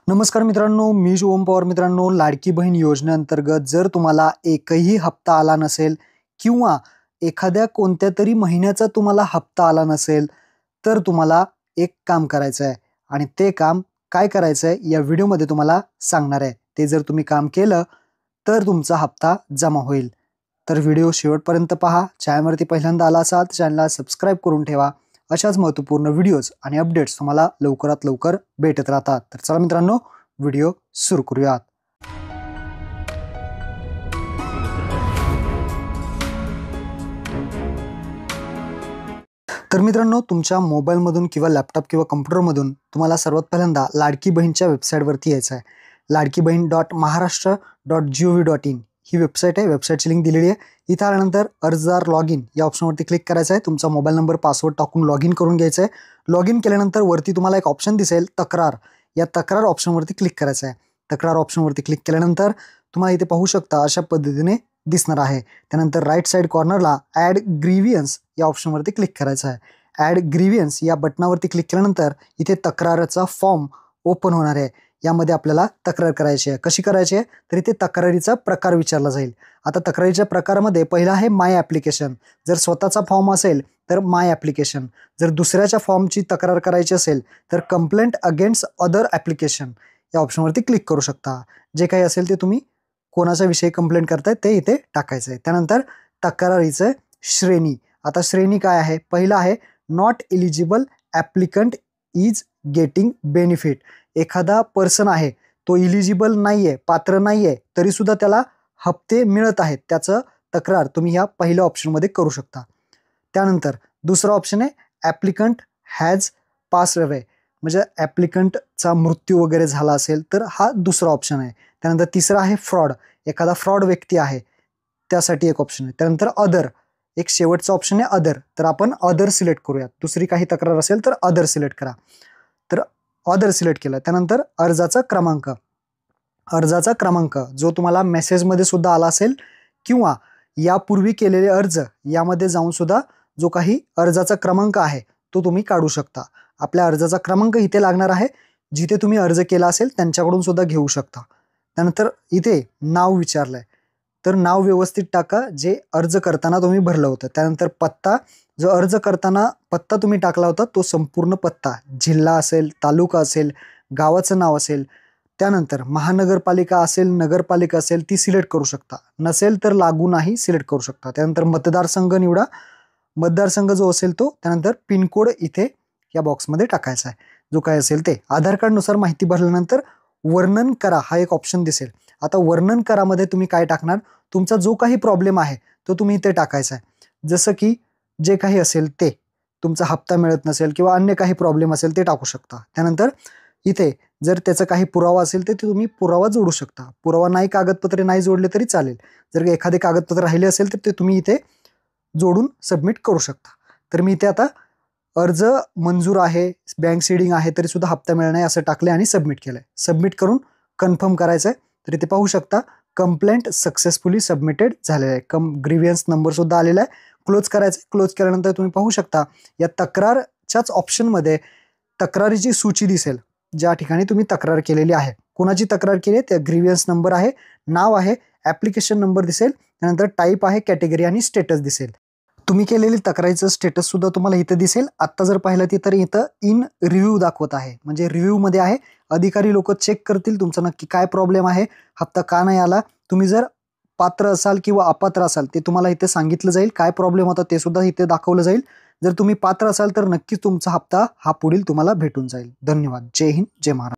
नमस्कार मित्रांनो, मी शुभम पवार. मित्रांनो, लाडकी बहीण योजनेअंतर्गत जर तुम्हाला एकही हप्ता आला नसेल किंवा एखाद्या कोणत्यातरी महिन्याचा तुम्हाला हप्ता आला नसेल, तर तुम्हाला एक काम करायचं आहे आणि ते काम काय करायचं आहे या व्हिडिओमध्ये तुम्हाला सांगणार आहे. ते जर तुम्ही काम केलं तर तुमचा हप्ता जमा होईल. तर व्हिडिओ शेवटपर्यंत पहा. चॅनलवरती पहिल्यांदा आला असाल तर चॅनलला सबस्क्राईब करून ठेवा. अशाच महत्त्वपूर्ण व्हिडिओज आणि अपडेट्स तुम्हाला लवकरात लवकर भेटत राहतात. तर चला मित्रांनो, व्हिडिओ सुरू करूयात. तर मित्रांनो, तुमच्या मोबाईलमधून किंवा लॅपटॉप किंवा कम्प्युटरमधून तुम्हाला सर्वात पहिल्यांदा लाडकी बहीणच्या वेबसाईटवरती यायचं आहे. ladkibaheen.maharashtra.gov.in ही वेबसाईट आहे. वेबसाईटची लिंक दिलेली आहे. इथं आल्यानंतर अर्जदार लॉग इन या ऑप्शनवरती क्लिक करायचं आहे. तुमचा मोबाईल नंबर पासवर्ड टाकून लॉग इन करून घ्यायचं आहे. लॉग इन केल्यानंतर वरती तुम्हाला एक ऑप्शन दिसेल तक्रार. या तक्रार ऑप्शनवरती क्लिक करायचं आहे. तक्रार ऑप्शनवरती क्लिक केल्यानंतर तुम्हाला इथे पाहू शकता अशा पद्धतीने दिसणार आहे. त्यानंतर राईट साईड कॉर्नरला ॲड ग्रीव्हियन्स या ऑप्शनवरती क्लिक करायचं आहे. ॲड ग्रीव्हियन्स या बटनावरती क्लिक केल्यानंतर इथे तक्रारचा फॉर्म ओपन होणार आहे. यामध्ये आपल्याला तक्रार करायची आहे. कशी करायची आहे तर इथे तक्रारीचा प्रकार विचारला जाईल. आता तक्रारीच्या प्रकारामध्ये पहिला आहे माय ॲप्लिकेशन. जर स्वतःचा फॉर्म असेल तर माय ॲप्लिकेशन. जर दुसऱ्याच्या फॉर्मची तक्रार करायची असेल तर कंप्लेंट अगेन्स्ट अदर ॲप्लिकेशन या ऑप्शनवरती क्लिक करू शकता. जे काही असेल ते तुम्ही कोणाच्या विषयी कंप्लेंट करताय ते इथे टाकायचं आहे. त्यानंतर तक्रारीचं श्रेणी. आता श्रेणी काय आहे? पहिला आहे not eligible applicant is getting benefit. एखादा पर्सन आहे तो इलिजिबल नाही आहे, पात्र नाही आहे, तरीसुद्धा त्याला हप्ते मिळत आहेत, त्याचं तक्रार तुम्ही ह्या पहिल्या ऑप्शनमध्ये करू शकता. त्यानंतर दुसरा ऑप्शन आहे ॲप्लिकंट हॅज पास्ड अवे. म्हणजे ॲप्लिकंटचा मृत्यू वगैरे झाला असेल तर हा दुसरा ऑप्शन आहे. त्यानंतर तिसरा आहे फ्रॉड. एखादा फ्रॉड व्यक्ती आहे त्यासाठी एक ऑप्शन आहे. त्यानंतर अदर एक शेवटचा ऑप्शन आहे अदर. तर आपण अदर सिलेक्ट करूयात. दुसरी काही तक्रार असेल तर अदर सिलेक्ट करा. तर अदर सिलेक्ट केलं. त्यानंतर अर्जाचा क्रमांक. अर्जाचा क्रमांक जो तुम्हाला मेसेजमध्ये सुद्धा आला असेल किंवा यापूर्वी केलेले अर्ज यामध्ये जाऊन सुद्धा जो काही अर्जाचा क्रमांक आहे तो तुम्ही काढू शकता. आपल्या अर्जाचा क्रमांक इथे लागणार आहे. जिथे तुम्ही अर्ज केला असेल त्यांच्याकडून सुद्धा घेऊ शकता. त्यानंतर इथे नाव विचारलंय तर नाव व्यवस्थित टाका जे अर्ज करताना तुम्ही भरलं होतं. त्यानंतर पत्ता. जो अर्ज करताना पत्ता तुम्ही टाकला होता तो संपूर्ण पत्ता, जिल्हा असेल, तालुका असेल, गावाचं नाव असेल. त्यानंतर महानगरपालिका असेल, नगरपालिका असेल ती सिलेक्ट करू शकता. नसेल तर लागू नाही सिलेक्ट करू शकता. त्यानंतर मतदारसंघ निवडा. मतदारसंघ जो असेल तो. त्यानंतर पिनकोड इथे या बॉक्समध्ये टाकायचा आहे जो काय असेल ते. आधार कार्डनुसार माहिती भरल्यानंतर वर्णन करा हा एक ऑप्शन दिसेल. आता वर्णन करामध्ये तुम्ही काय टाकणार? तुमचा जो काही प्रॉब्लेम आहे तो तुम्ही इथे टाकायचा आहे. जसं की जे काही असेल ते, तुमचा हप्ता मिळत नसेल किंवा अन्य काही प्रॉब्लेम असेल ते टाकू शकता. त्यानंतर इथे जर त्याचा काही पुरावा असेल तर तुम्ही पुरावा जोडू शकता. पुरावा नाही, कागदपत्रे नाही जोडले तरी चालेल. जर एखादे कागदपत्र राहिले असेल तर ते तुम्ही इथे जोडून सबमिट करू शकता. तर मी इथे आता अर्ज मंजूर आहे, बँक सीडिंग आहे तरी सुद्धा हप्ता मिळणार नाही असं टाकले आणि सबमिट केलंय. सबमिट करून कन्फर्म करायचं आहे. तर इथे पाहू शकता कंप्लेंट सक्सेसफुली सबमिटेड झालेलं आहे. ग्रीव्हियन्स नंबर सुद्धा आलेला आहे. क्लोज करायचं. क्लोज केल्यानंतर तुम्ही पाहू शकता या तक्रारच्याच ऑप्शनमध्ये तक्रारीची सूची दिसेल ज्या ठिकाणी तुम्ही तक्रार केलेली आहे. कोणाची तक्रार केली आहे त्या ग्रीव्हियन्स नंबर आहे, नाव आहे, ॲप्लिकेशन नंबर दिसेल. त्यानंतर टाईप आहे, कॅटेगरी आणि स्टेटस दिसेल. तुम्ही केलेली तक्रारीचं स्टेटस सुद्धा तुम्हाला इथं दिसेल. आत्ता जर पाहिलं ती तर इथं इन रिव्ह्यू दाखवत आहे. म्हणजे रिव्ह्यूमध्ये आहे. अधिकारी लोक चेक करतील तुमचं नक्की काय प्रॉब्लेम आहे, हप्ता का नाही आला. तुम्ही जर पात्र असाल किंवा अपात्र असाल ते तुम्हाला इथे सांगितलं जाईल. काय प्रॉब्लेम होता ते सुद्धा इथे दाखवलं जाईल. जर तुम्ही पात्र असाल तर नक्कीच तुमचा हप्ता हा पुढील तुम्हाला भेटून जाईल. धन्यवाद. जय हिंद, जय महाराष्ट्र.